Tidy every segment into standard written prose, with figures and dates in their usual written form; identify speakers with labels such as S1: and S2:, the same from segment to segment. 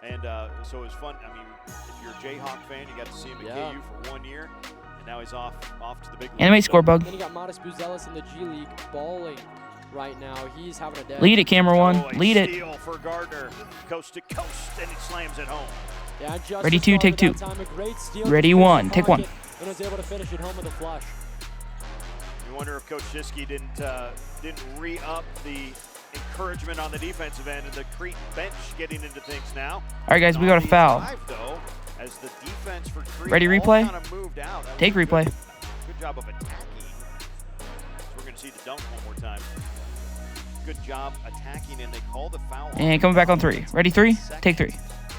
S1: And so it was fun. I mean, if you're a Jayhawk fan, you got to see him at KU for 1 year, and now he's off to the big league.
S2: Animate score bug.
S3: Then you got Modest Buzelis in the G League balling right now. He's having a day.
S2: Lead it, camera one. Lead it.
S1: Steal for Gardner, coast to coast, and he slams it home.
S3: Yeah,
S2: Ready two, take two.
S3: Steal
S2: Ready one, take one.
S3: And was able to finish it home with a flush.
S1: You wonder if Coach Shiskey didn't re-up the encouragement on the defensive end, and the Crete bench getting into things now.
S2: All right, guys, we got a foul.
S1: Though, as the defense for Crete
S2: Ready, replay?
S1: kind of moved out.
S2: Take replay.
S1: Good job of attacking. So we're going to see the dunk one more time. Good job attacking, and they call the foul.
S2: And coming back on three. Ready, three? Take three.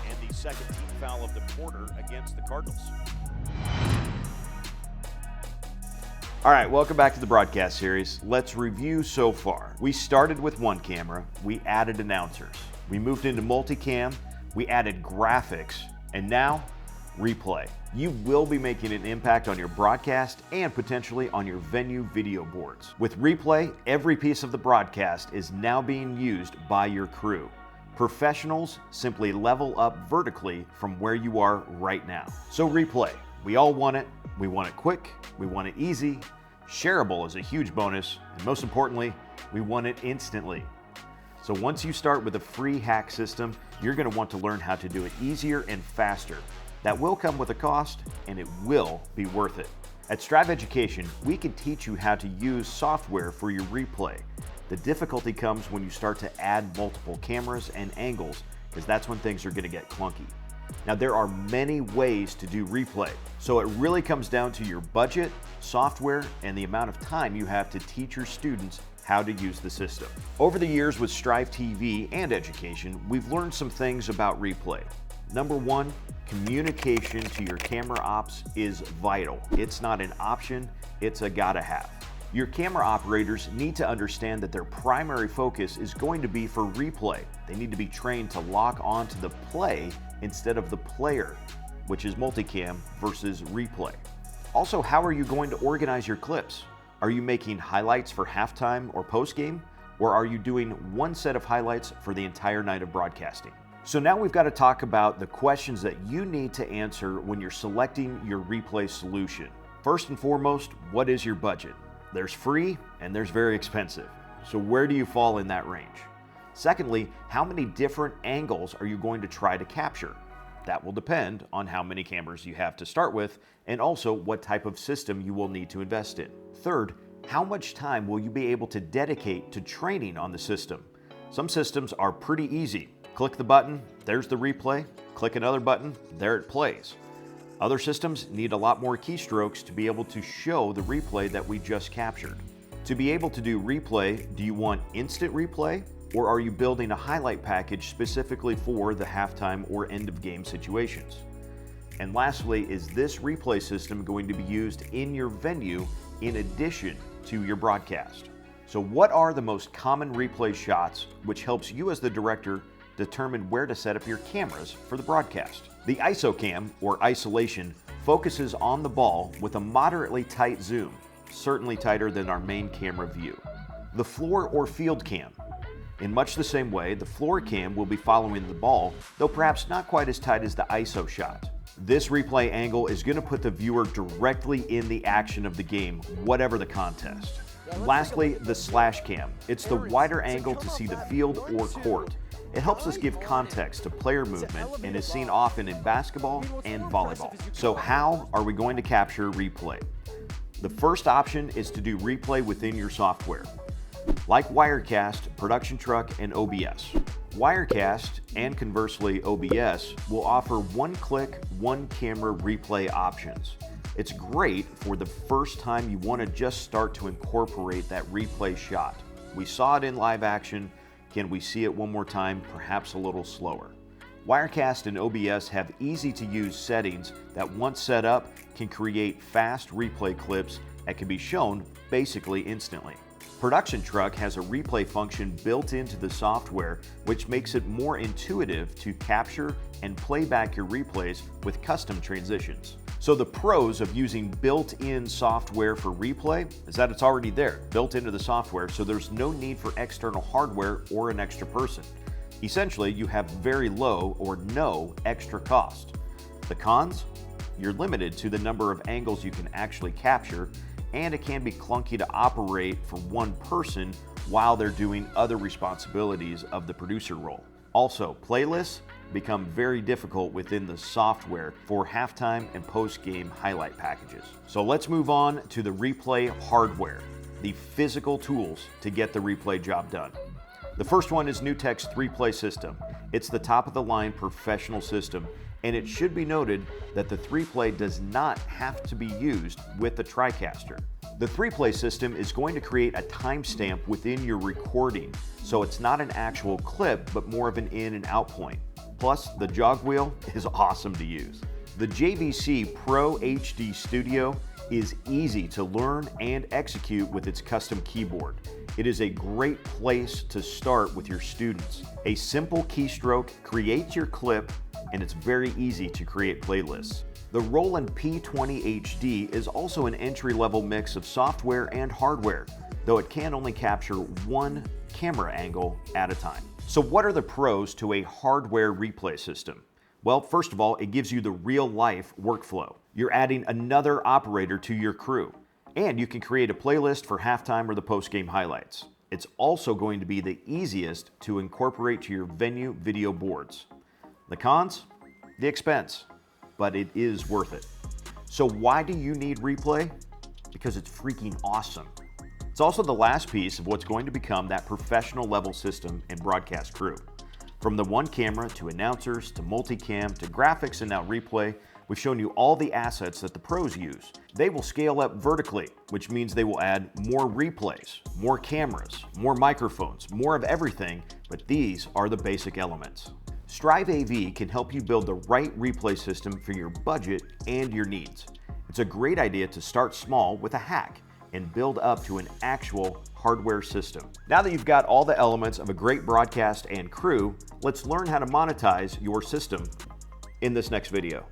S1: And the second team foul of the quarter against the Cardinals. All right, welcome back to the broadcast series. Let's review so far. We started with one camera, we added announcers. We moved into multicam, we added graphics, and now replay. You will be making an impact on your broadcast and potentially on your venue video boards. With replay, every piece of the broadcast is now being used by your crew. Professionals simply level up vertically from where you are right now. So replay, we all want it. We want it quick, we want it easy, shareable is a huge bonus, and most importantly, we want it instantly. So once you start with a free hack system, you're going to want to learn how to do it easier and faster. That will come with a cost, and it will be worth it. At Striv Education, we can teach you how to use software for your replay. The difficulty comes when you start to add multiple cameras and angles, because that's when things are going to get clunky. Now, there are many ways to do replay, so it really comes down to your budget, software, and the amount of time you have to teach your students how to use the system. Over the years with Striv TV and Education, we've learned some things about replay. Number one, communication to your camera ops is vital. It's not an option, it's a gotta have. Your camera operators need to understand that their primary focus is going to be for replay. They need to be trained to lock on to the play instead of the player, which is multicam versus replay. Also, how are you going to organize your clips? Are you making highlights for halftime or postgame? Or are you doing one set of highlights for the entire night of broadcasting? So now we've got to talk about the questions that you need to answer when you're selecting your replay solution. First and foremost, what is your budget? There's free and there's very expensive. So where do you fall in that range? Secondly, how many different angles are you going to try to capture? That will depend on how many cameras you have to start with and also what type of system you will need to invest in. Third, how much time will you be able to dedicate to training on the system? Some systems are pretty easy. Click the button, there's the replay. Click another button, there it plays. Other systems need a lot more keystrokes to be able to show the replay that we just captured. To be able to do replay, do you want instant replay, or are you building a highlight package specifically for the halftime or end of game situations? And lastly, is this replay system going to be used in your venue in addition to your broadcast? So what are the most common replay shots, which helps you as the director determine where to set up your cameras for the broadcast? The ISO cam, or isolation, focuses on the ball with a moderately tight zoom, certainly tighter than our main camera view. The floor or field cam. In much the same way, the floor cam will be following the ball, though perhaps not quite as tight as the ISO shot. This replay angle is going to put the viewer directly in the action of the game, whatever the contest. Lastly, the slash cam. It's the wider angle to see the field or court. It helps us give context to player movement and is seen often in basketball and volleyball. So how are we going to capture replay? The first option is to do replay within your software, like Wirecast, Production Truck, and OBS. Wirecast, and conversely OBS, will offer one-click, one-camera replay options. It's great for the first time you want to just start to incorporate that replay shot. We saw it in live action. Can we see it one more time, perhaps a little slower? Wirecast and OBS have easy-to-use settings that, once set up, can create fast replay clips that can be shown basically instantly. Production Truck has a replay function built into the software, which makes it more intuitive to capture and play back your replays with custom transitions. So the pros of using built-in software for replay is that it's already there, built into the software, so there's no need for external hardware or an extra person. Essentially, you have very low or no extra cost. The cons? You're limited to the number of angles you can actually capture, and it can be clunky to operate for one person while they're doing other responsibilities of the producer role. Also, playlists become very difficult within the software for halftime and post-game highlight packages. So let's move on to the replay hardware, the physical tools to get the replay job done. The first one is NewTek's 3Play system. It's the top of the line professional system, and it should be noted that the 3Play does not have to be used with the TriCaster. The 3Play system is going to create a timestamp within your recording, so it's not an actual clip, but more of an in and out point. Plus, the jog wheel is awesome to use. The JVC Pro HD Studio is easy to learn and execute with its custom keyboard. It is a great place to start with your students. A simple keystroke creates your clip, and it's very easy to create playlists. The Roland P20 HD is also an entry-level mix of software and hardware, though it can only capture one camera angle at a time. So what are the pros to a hardware replay system? Well, first of all, it gives you the real-life workflow. You're adding another operator to your crew, and you can create a playlist for halftime or the post-game highlights. It's also going to be the easiest to incorporate to your venue video boards. The cons? The expense, but it is worth it. So why do you need replay? Because it's freaking awesome. It's also the last piece of what's going to become that professional level system and broadcast crew. From the one camera to announcers to multicam to graphics and now replay, we've shown you all the assets that the pros use. They will scale up vertically, which means they will add more replays, more cameras, more microphones, more of everything, but these are the basic elements. StrivAV can help you build the right replay system for your budget and your needs. It's a great idea to start small with a hack and build up to an actual hardware system. Now that you've got all the elements of a great broadcast and crew, let's learn how to monetize your system in this next video.